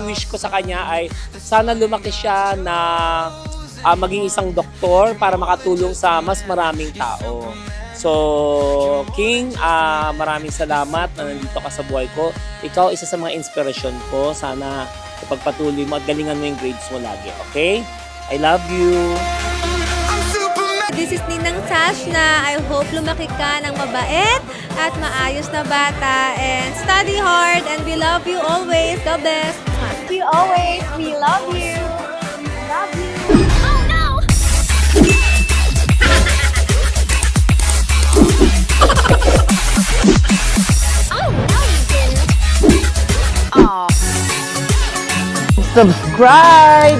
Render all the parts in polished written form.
wish ko sa kanya ay sana lumaki siya na maging isang doktor para makatulong sa mas maraming tao. So, King, maraming salamat na nandito ka sa buhay ko. Ikaw, isa sa mga inspirasyon ko. Sana ipagpatuloy mo at galingan mo yung grades mo lagi, okay? I love you! This is Ninang Tash na I hope lumaki ka ng mabait at maayos na bata and study hard and we love you always. God bless. You always, we love you. Love you. Oh no! Oh no, you didn't. Oh. Subscribe!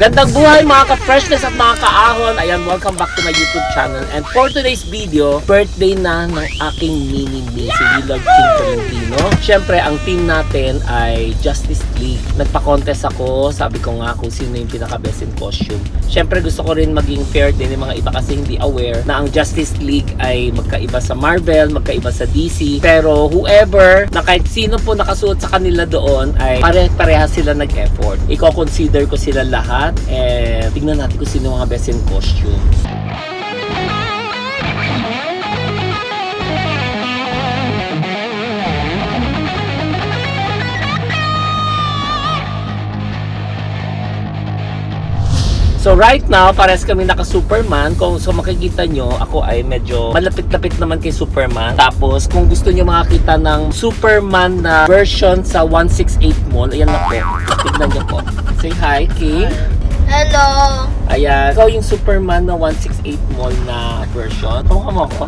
Gandang buhay mga ka-freshness at mga ka-ahon. Ayan, welcome back to my YouTube channel. And for today's video, birthday na ng aking mini-me, si Willard King Tolentino. Siyempre, ang team natin ay Justice League. Nagpa-contest ako, sabi ko nga kung sino yung pinaka-best in costume. Siyempre, gusto ko rin maging fair din yung mga iba kasi hindi aware na ang Justice League ay magkaiba sa Marvel, magkaiba sa DC. Pero whoever, na kahit sino po nakasuot sa kanila doon, ay pare-pareha sila nag-effort. Iko-consider ko sila lahat. And tignan natin kung sino mga best in costume. So right now, pares kami naka-Superman. Kung so makikita nyo, ako ay medyo malapit-lapit naman kay Superman. Tapos, kung gusto nyo makakita ng Superman na version sa 168 Mall, ayan na po. Tignan nyo po. Say hi, King. Hello. Ayan, ikaw yung Superman na 168 Mall na version. Kamukha mo ako.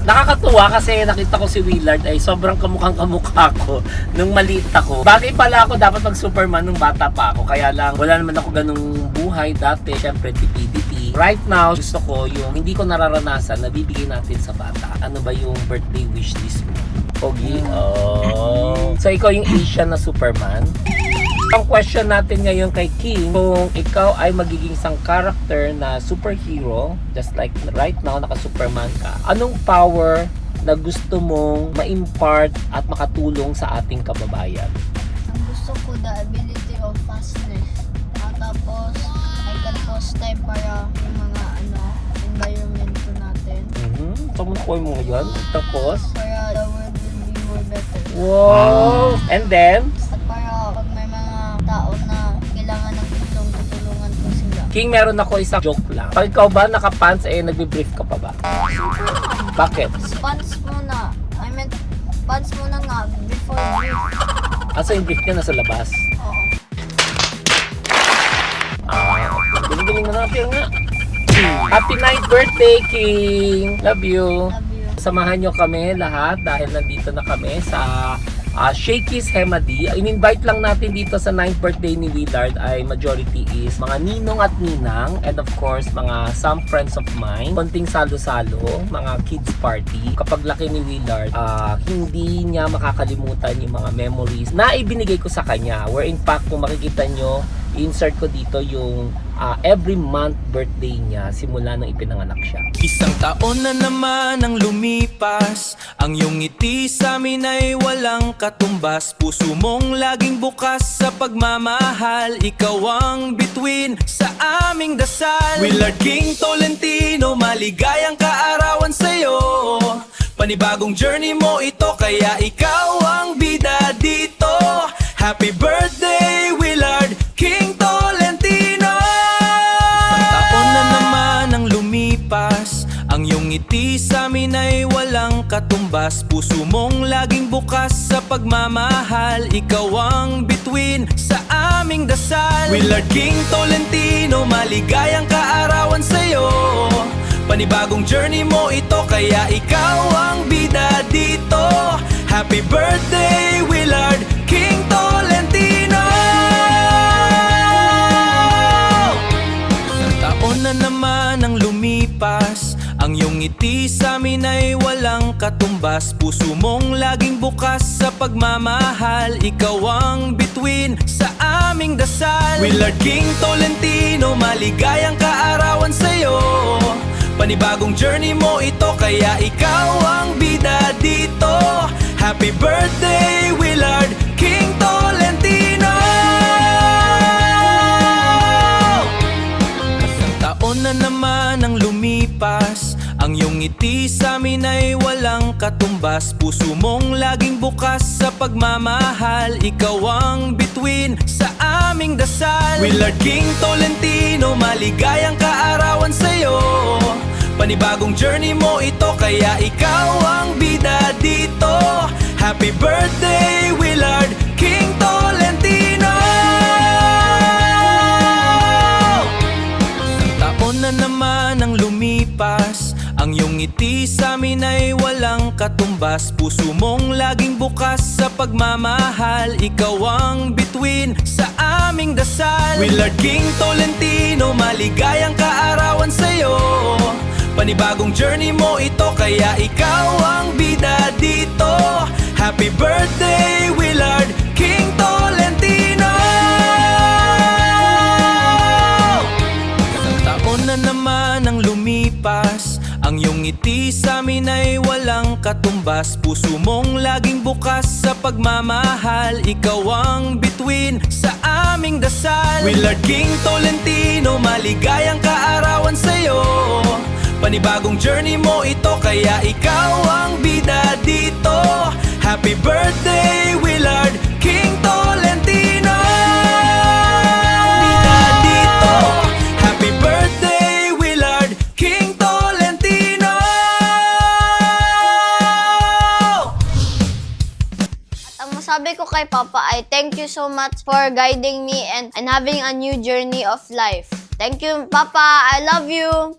Nakakatuwa kasi nakita ko si Willard ay sobrang kamukhang-kamukha ko nung maliit ako. Bagay pala ako dapat mag-Superman nung bata pa ako. Kaya lang, wala naman ako ganung buhay dati. Siyempre, DP. Right now, gusto ko yung hindi ko nararanasan na bibigay natin sa bata. Ano ba yung birthday wish list mo? Pogi? Oh. So, ikaw yung Asian na Superman? Ang question natin ngayon kay King, kung ikaw ay magiging isang character na superhero, just like right now, naka-Superman ka, anong power na gusto mong ma-impart at makatulong sa ating kababayan? Ang gusto ko the ability of fastness. Tapos, I can pause time para yung mga environment natin. So, makuha mo yan. Tapos, Para the world will be more better. wow! And then, At para pag may mga tao na kailangan ng tulong, tutulungan ko sila. King, meron ako isang joke lang. Pag ikaw ba naka-pants, nagbe-brief ka pa ba? Bakit? Pants muna. I meant, pants muna nga before brief. Asa yung brief niya nasa labas? Oo. Galing-galing na natin nga. Happy 9th birthday, King! Love you! Love you. Samahan nyo kami lahat dahil nandito na kami sa Shakey's Hemadi. In-invite lang natin dito sa 9th birthday ni Willard ay majority is mga ninong at ninang and of course mga some friends of mine. Konting salo-salo, mga kids party. Kapag laki ni Willard, hindi niya makakalimutan yung mga memories na ibinigay ko sa kanya. Where in fact, kung makikita nyo, insert ko dito yung every month birthday niya simula nang ipinanganak siya. Isang taon na naman ang lumipas, ang iyong ngiti sa amin ay walang katumbas. Puso mong laging bukas sa pagmamahal, ikaw ang bituin sa aming dasal. Willard King Tolentino, maligayang kaarawan sa'yo. Panibagong journey mo ito, kaya ikaw ang bida dito. Happy birthday, Willard King Tolentino! Isang taon na naman ang lumipas, ang iyong ngiti sa amin ay walang katumbas. Puso mong laging bukas sa pagmamahal, ikaw ang bituin sa aming dasal. Willard King Tolentino, maligayang kaarawan sa'yo. Panibagong journey mo ito, kaya ikaw ang bida dito. Happy birthday, Willard King Tolentino! Isang taon na naman ang lumipas, ang iyong ngiti sa amin ay walang katumbas. Puso mong laging bukas sa pagmamahal, ikaw ang bituin sa aming dasal. Willard King Tolentino, maligayang kaarawan sa'yo. Panibagong journey mo ito, kaya ikaw ang bida dito. Happy birthday, Willard King Tolentino! Isang taon na naman ang lumipas, ang iyong ngiti sa amin ay walang katumbas. Puso mong laging bukas sa pagmamahal, ikaw ang bituin sa aming dasal. Willard King Tolentino, maligayang kaarawan sa'yo. Panibagong journey mo ito, kaya ikaw ang bida dito. Happy birthday, Willard King Tolentino! Isang taon na naman ang lumipas, ang iyong ngiti sa amin ay walang katumbas. Puso mong laging bukas sa pagmamahal, ikaw ang bituin sa aming dasal. Willard King Tolentino, maligayang kaarawan sa'yo. Panibagong journey mo ito, kaya ikaw ang bida dito. Happy birthday, Willard King Tolentino! Isang taon na naman ang lumipas, ang iyong ngiti sa amin ay walang katumbas. Puso mong laging bukas sa pagmamahal, ikaw ang bituin sa aming dasal. Willard King Tolentino, maligayang kaarawan sa'yo. Panibagong journey mo ito, kaya ikaw ang bida dito. Happy birthday, Willard King Tolentino! Bida dito. Happy birthday, Willard King Tolentino! Ang masabi ko kay Papa ay thank you so much for guiding me and having a new journey of life. Thank you, Papa. I love you.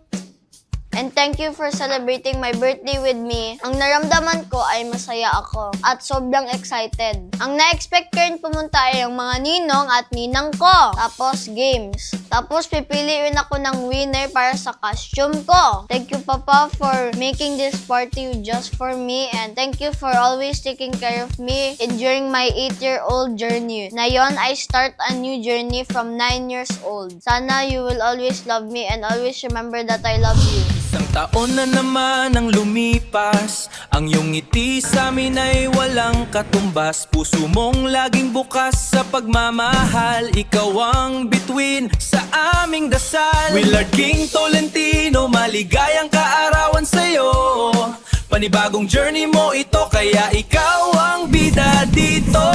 And thank you for celebrating my birthday with me. Ang naramdaman ko ay masaya ako at sobrang excited. Ang na-expect ko rin pumunta ay ang mga ninong at ninang ko. Tapos games. Tapos pipiliin ako ng winner para sa costume ko. Thank you, Papa, for making this party just for me. And thank you for always taking care of me during my 8-year-old journey. Ngayon, I start a new journey from 9 years old. Sana you will always love me and always remember that I love you. Isang taon na naman ang lumipas, ang iyong ngiti sa amin ay walang katumbas. Puso mong laging bukas sa pagmamahal, ikaw ang bituin sa aming dasal. Willard King Tolentino, maligayang kaarawan sa'yo. Panibagong journey mo ito, kaya ikaw ang bida dito.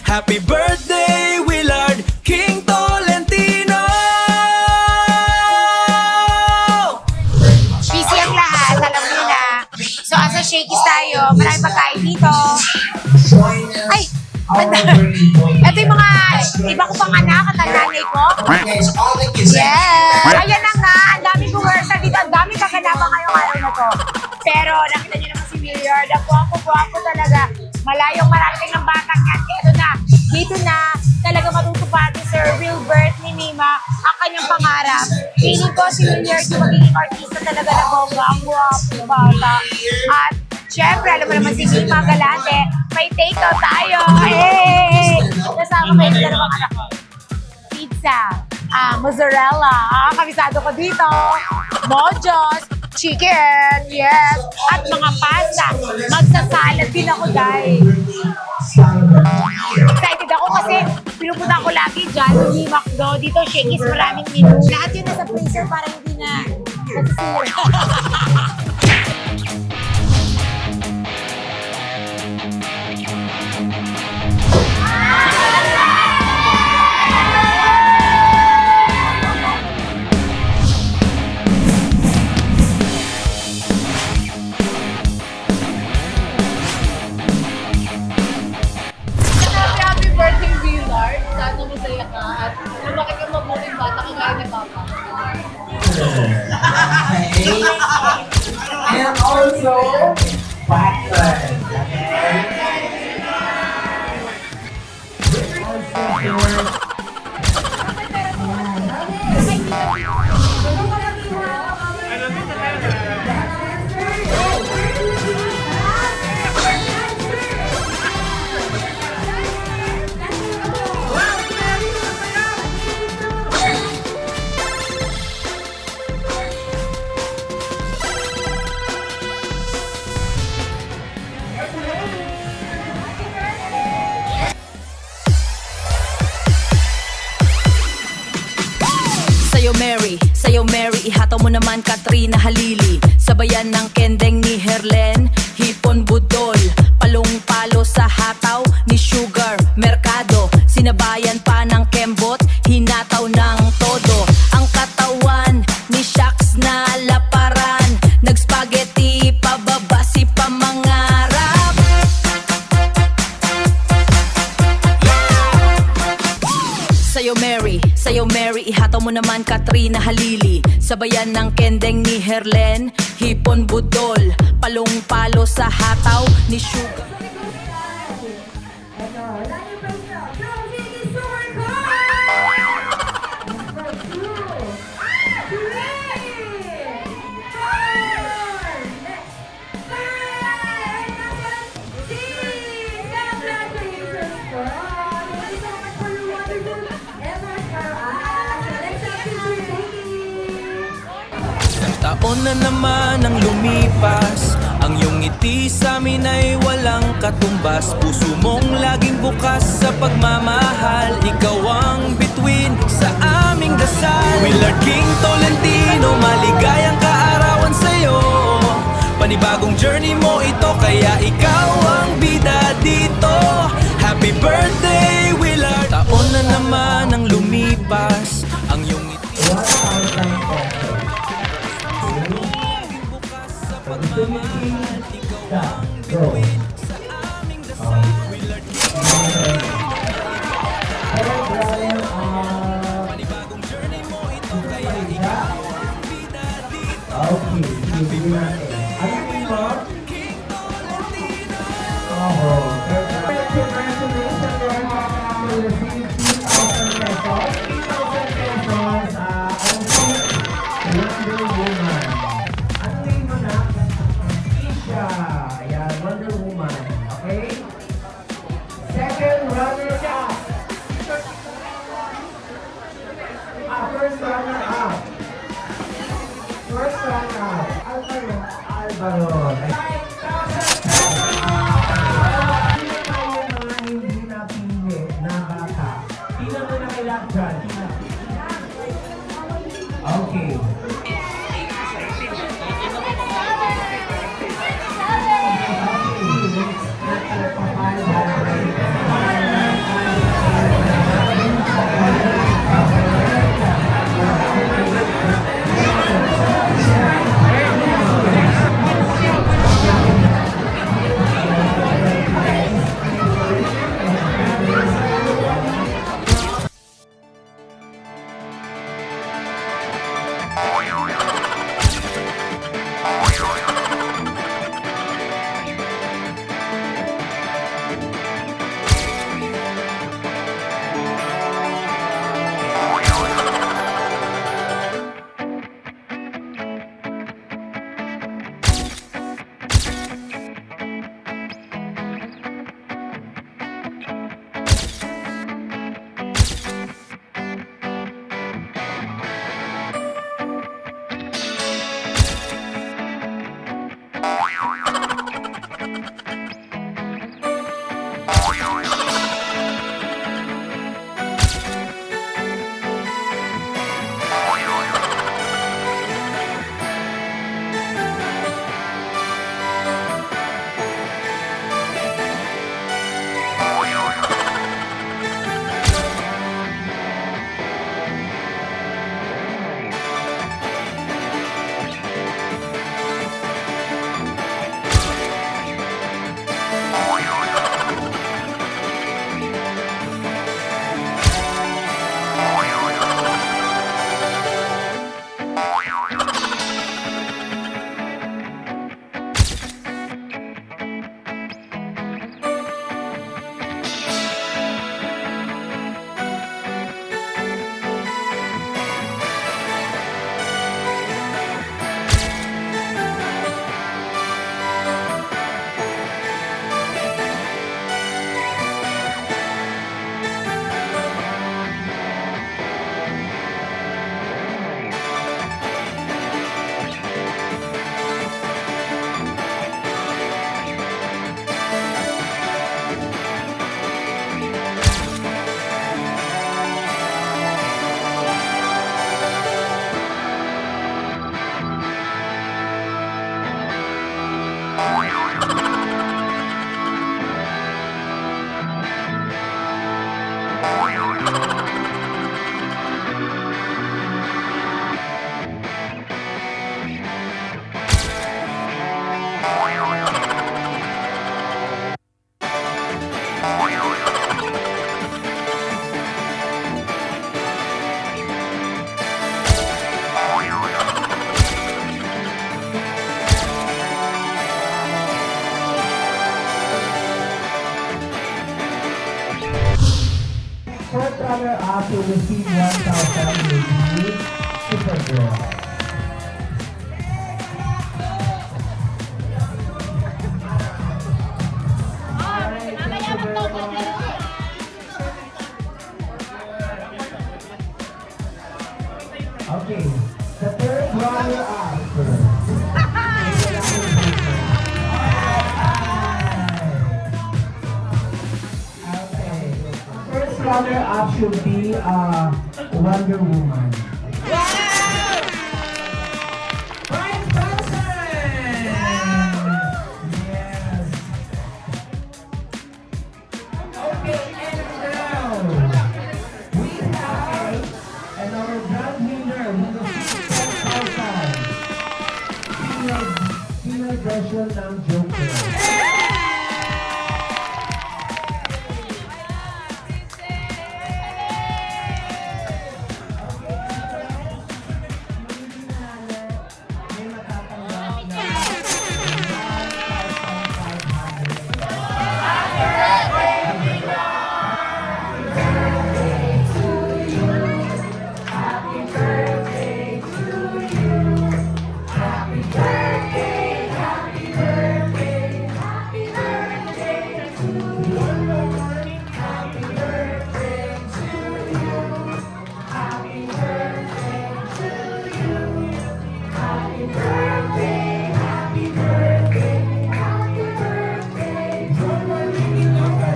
Happy birthday, Willard King Tolentino! Busy ang lahat, alam niyo na. So, as a Shakey's tayo, maraming pagkain dito. Ay! Ito yung mga iba ko pang anak at ang nanay ko. Yes! Ayan na nga, ang daming rehearsal dito, ang daming kaganapan ngayong araw na to. Pero nakita niyo naman si Willard, ang guwapo talaga. Malayong marating ng batang yan. Ito na, dito na, talaga matutupad ni Sir Wilbert ni Mima ang kanyang pangarap. Feeling ko si Willard yung magiging artista talaga na bongga, ang guwapo bata. At syempre, alam mo naman si Mima Galante, may take-out tayo. Hey! Kasama kayo ng dalawang anak ko. Pizza, mozzarella, kabisado ko dito, mojos, chicken, yes, at mga pasta. Magsasalad din ako, guys. Excited ako kasi pinupunta ko lagi dyan, hindi McDo, dito Shakey's, maraming menu. Lahat yun nasa freezer para hindi na nasisira. Happy birthday, Willard. Sana masaya ka at lumaki kang mabuting bata kagaya ni Papa. And also, backward. ihataw mo naman Katrina Halili. Sabayan ng kendeng ni Herlen, hipon budol, palong palo sa hataw ni Sugar Mercado. Sinabayan pa ng kembot, hinataw ng todo. Ang katawan ni Shax na laparan, nagspaghetti pababa si pamangarap. Sayo Mary, ihataw mo naman Katrina Halili. Sabayan ng kendeng ni Herlen, hipon budol, palong palo sa hataw ni Sugar. Taon na naman ang lumipas, ang iyong ngiti sa amin ay walang katumbas. Puso mong laging bukas sa pagmamahal, ikaw ang bituin sa aming dasal. Willard King Tolentino, maligayang kaarawan sa'yo. Panibagong journey mo ito, kaya ikaw ang bida dito. Happy birthday, Willard! Taon na naman ang lumipas, ang iyong ngiti Wonder Woman. Okay? Second runner-up. First runner-up. First runner-up. Alvaro. Sino tayo mga hindi napili na bata? Sino mo na kailangan dyan? Okay. runner-up will receive 1,000 will be Supergirl. Okay, the third runner-up. Okay, first runner-up should be Wonder Woman. Brian Johnson! Yes. Okay, and now we have another grand winner with the 10,000. Female version ng Joker. May matatanggap na 1,500.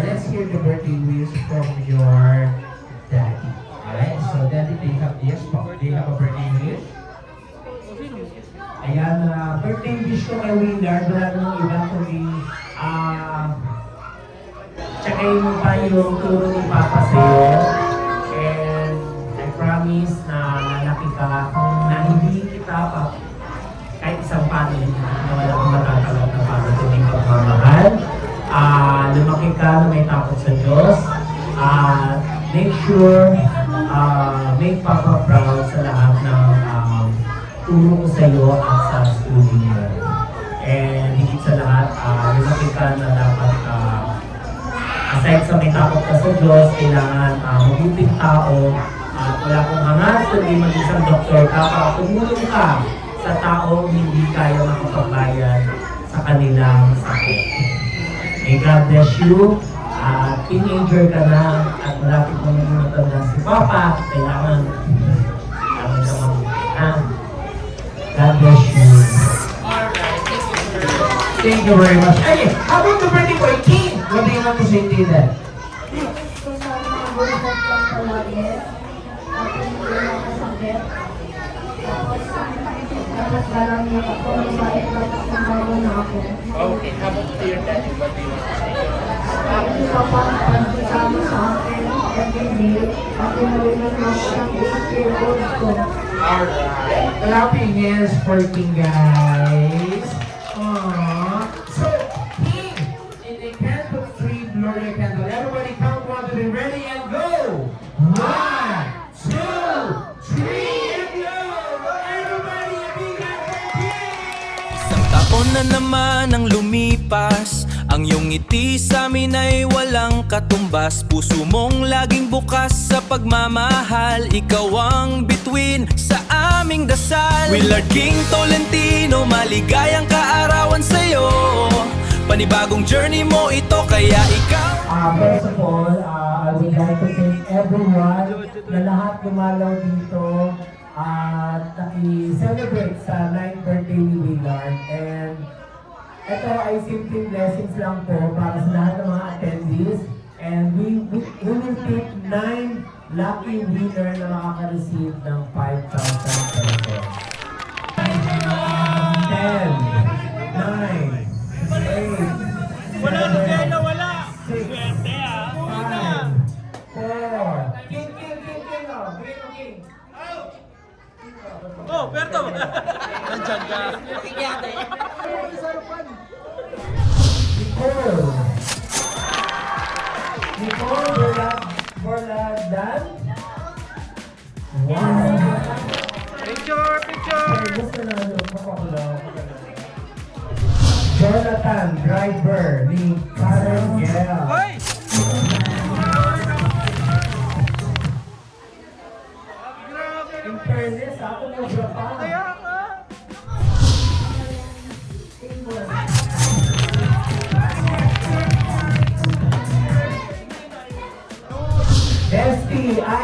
Let's hear the birthday wish from your daddy. Alright, so daddy, they have this. They have a birthday wish. Ayan, birthday wish ko kay Willard. Wala namang iba kundi tsakayin mo pa yung turo ni Papa sa'yo. And I promise na lalaki ka na hindi kita pa kahit isang panig na wala kang matatalap na pagdating pagmamahal. Lumaki ka na may takot sa Diyos. Make sure make Papa proud sa lahat ng tulong sa iyo at sa schooling mo. And higit sa lahat, lumaki ka na dapat aside sa may takot ka sa Diyos, kailangan mabuting tao at wala kong hangas kundi maging isang doktor ka para tumulong ka sa taong hindi kaya makapagbayad sa kanilang sakit. May God bless you. Teenager ka na at malapit mo naging matanda si Papa. Kailangan ka mabuti na. God bless you. Thank you very much. Hey, how about the birthday boy, King? What do you want to say to that? Okay, how about to your daddy? What do you want to say? Alright, clapping is for King, guys. Aww. So, King, in the count of 3, blow your candle. Everybody count 1, 2, 3, ready and go! 1, 2, 3, and go! Everybody, a big hand for King! Isang taon na naman ang lumipas. Ang iyong ngiti sa amin ay walang katumbas. Puso mong laging bukas sa pagmamahal. Ikaw ang bituin sa aming dasal. Willard King Tolentino, maligayang kaarawan sa'yo. Panibagong journey mo ito, kaya ikaw. First of all, I would like to thank everyone na lahat gumalaw dito at naki-celebrate sa 9th birthday ni Willard. And ito ay simple blessings lang po para sa lahat ng mga attendees. And we will pick 9 lucky winner na makaka-receive ng 5,000 pesos. 10, 9, 8, wala na kaya wala. 6, 5, 4. King, oh. King. Oh, Berto! Nandiyan ka. Nicole Borladan. Wow. Picture! Gusto na Jonathan, driver ni Karen Gel. Hoy!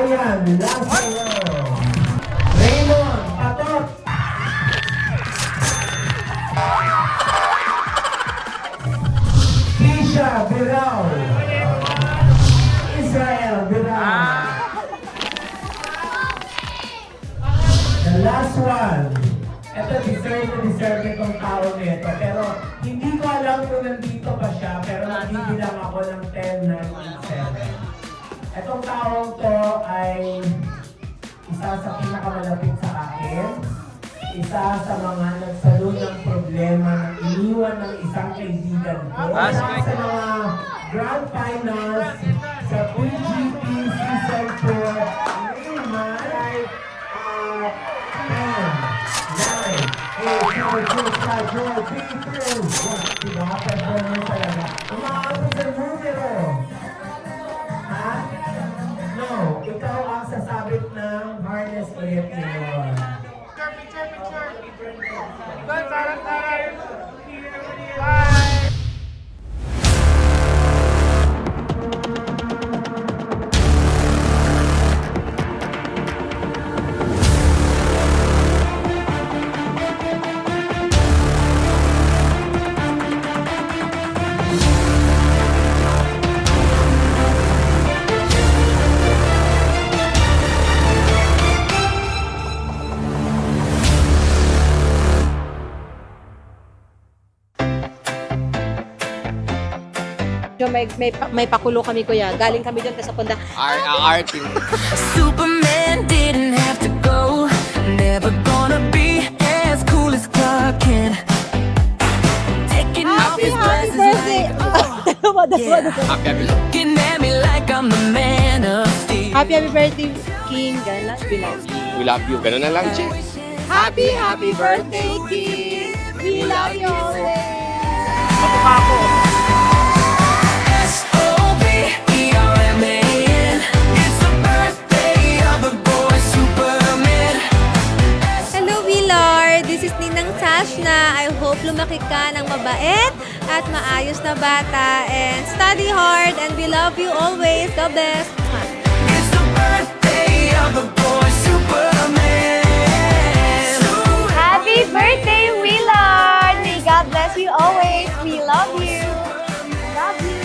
Ryan Lazaro. Raymond Patot. Kisha Birao. Israel Birao. The last one. Ito, deserve itong tao nito. Pero hindi ko alam kung nandito pa siya. Pero magbibilang ako ng 10, 9, 8, 7. Itong taong to ay isa sa pinakamalapit sa akin. Isa sa mga nagsalo ng problema na iniwan ng isang kaibigan ko. Isa sa mga grand finals sa PGP Season 4. Ngayon ay 10, 9, 8, 7, 6, 5, 4, 3, 2. Diba? Performance talaga. Umaabot sa numero. Ha? No, ikaw ang sasabit ng harness ulit ngayon. May pakulo kami kuya. Galing kami doon sa Punda. Superman didn't have to go. Never gonna be as cool as Clark Kent. Taking off his glasses like, looking at me like I'm the man of steel. Happy birthday, King. Galas, bilang. We love you. Ganun na lang, Che. Happy birthday, King. We love you always. S-O-B-E-R-M-A-N. It's the birthday of the boy Superman. Hello, Willard. This is Ninang Tashna. I hope lumaki ka ng mabait at maayos na bata. And study hard and we love you always. God bless. It's the birthday of the boy Superman. Happy birthday, Willard! May God bless you always. We love you. Love you.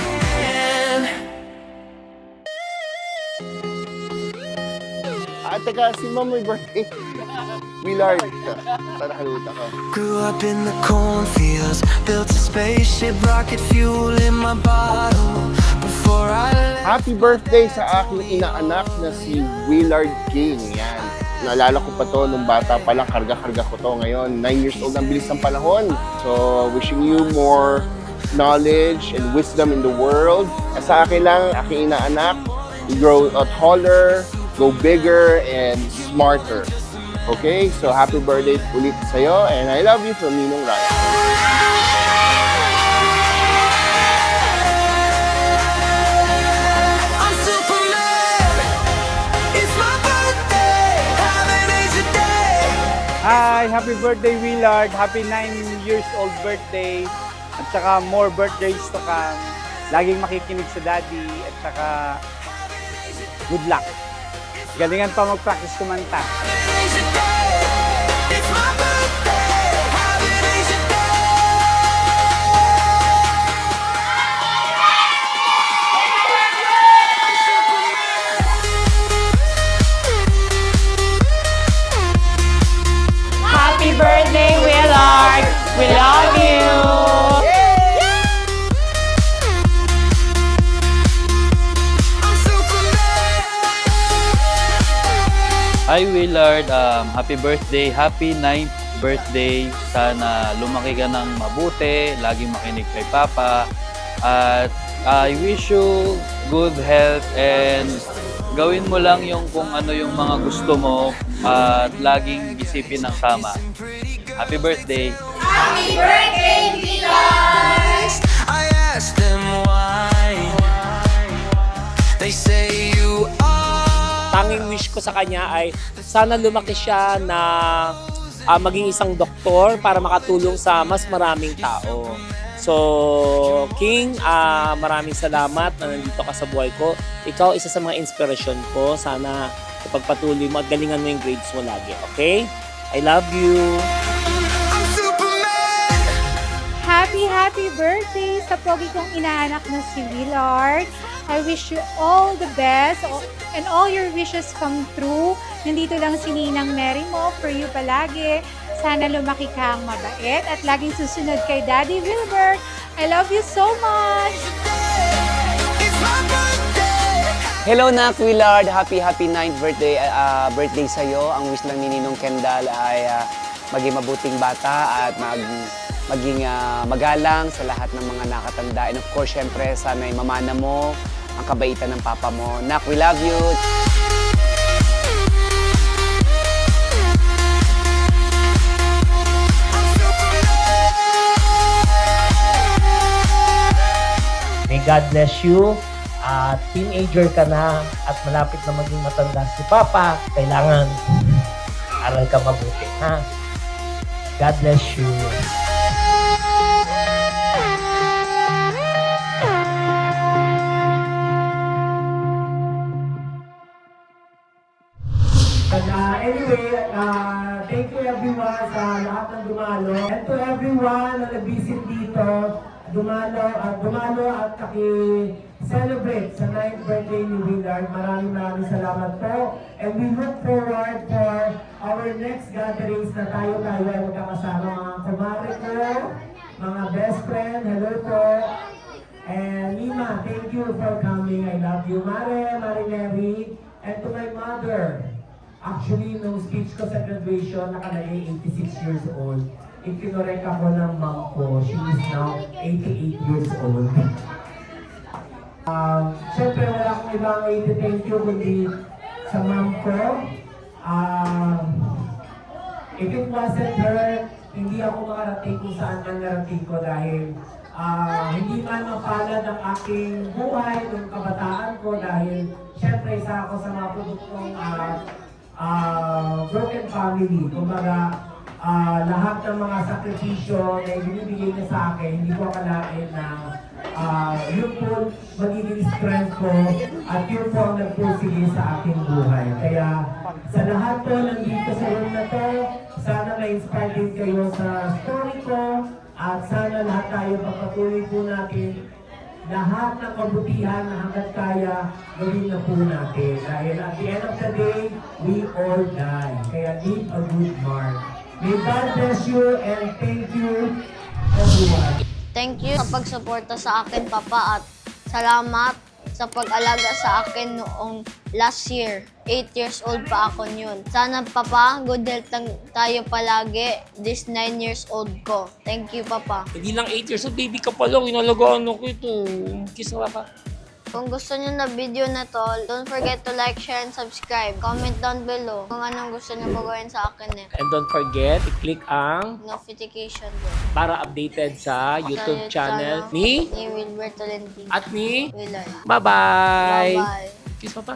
Teka, si Mom may birthday. Willard. Sana kaluta ka. Grew up in the cornfields, built a spaceship, rocket fuel in my bottle. Before I left. Happy birthday sa aking inaanak na si Willard King. Yan. Naalala ko pa to nung bata pa lang, karga-karga ko to ngayon. 9 years old, ang bilis ng panahon. So, wishing you more knowledge and wisdom in the world. Sa akin lang, aking inaanak, grow taller, go bigger, and smarter. Okay? So, happy birthday ulit sa'yo, and I love you from Ninong Ryan. I'm Superman. It's my birthday. Haven't aged a day. Hi! Happy birthday, Willard! Happy 9 years old birthday! At saka more birthdays to come. Laging makikinig sa daddy at saka good luck. Galingan pa mag-practice kumanta. Haven't aged a day. It's my birthday. Haven't aged a day. Happy birthday, Willard! We love you! I'm Superman. Hi Willard, happy birthday, happy 9th birthday. Sana lumaki ka ng mabuti, laging makinig kay Papa. At I wish you good health and gawin mo lang yung kung ano yung mga gusto mo at laging isipin ng tama. Happy birthday! I asked them why. They say you are. Tanging wish ko sa kanya ay sana lumaki siya na maging isang doktor para makatulong sa mas maraming tao. So, King, maraming salamat na nandito ka sa buhay ko. Ikaw, isa sa mga inspirasyon ko. Sana pagpatuloy mo at galingan mo yung grades mo lagi, okay? I love you! Happy birthday sa pogi kong inaanak na si Willard. I wish you all the best and all your wishes come true. Nandito lang si Ninang Mary mo for you palagi. Sana lumaki kang mabait at laging susunod kay Daddy Wilbert. I love you so much! Hello Nak Willard, happy 9th birthday sa iyo. Ang wish lang ni Ninong Kendall ay maging mabuting bata at maging magalang sa lahat ng mga nakatanda. And of course, syempre, sana'y mamana mo ang kabaitan ng papa mo. Nak, we love you! May God bless you. Teenager ka na at malapit na maging matanda si Papa. Kailangan aral ka mabuti, ha? God bless you. Anyway, thank you everyone sa lahat ng dumalo. And to everyone na nag-visit dito, dumalo at celebrate sa 9th birthday ni Willard. Maraming salamat po. And we look forward for our next gatherings na tayo ay magkakasama mga kumare ko, mga best friend. Hello po. And Nima, thank you for coming. I love you. Mare Mary. And to my mother. Actually, nung speech ko sa graduation, nakalagay 86 years old. Ikinorek ako ng mom ko. She is now 88 years old. Siyempre, wala akong ibang i-thank you kundi sa mom ko. If it wasn't her, hindi ako makarating kung saan man narating ko dahil hindi man mapalad ang aking buhay ng kabataan ko dahil siyempre isa ako sa mga produktong broken family. Kumbaga, lahat ng mga sakripisyo na ibinibigay niya sa akin, hindi ko akalain na yun po magiging strength ko at yun po ang nagpursige sa aking buhay. Kaya sa lahat po nandito sa room na to, sana ma-inspire din kayo sa story ko at sana lahat tayo pagpatuloy po natin lahat ng kabutihan na hanggat kaya gawin na po natin. Dahil at the end of the day, we all die. Kaya leave a good mark. May God bless you and thank you everyone. Thank you sa pagsuporta sa akin, Papa, at salamat sa pag-alaga sa akin noong last year. 8 years old pa ako yun. Sana, Papa, good health lang tayo palagi this 9 years old ko. Thank you, Papa. Hindi lang 8 years old, baby ka pa lang. Inalagaan ako ito. Kiss na pa. Kung gusto nyo na video na to, don't forget to like, share, and subscribe. Comment down below kung anong gusto nyo gawin sa akin eh. And don't forget, i-click ang Notification bell. para updated sa YouTube channel ni Wilbert Tolentino. at ni Willard. Bye-bye! Bye-bye. Kiss pa pa.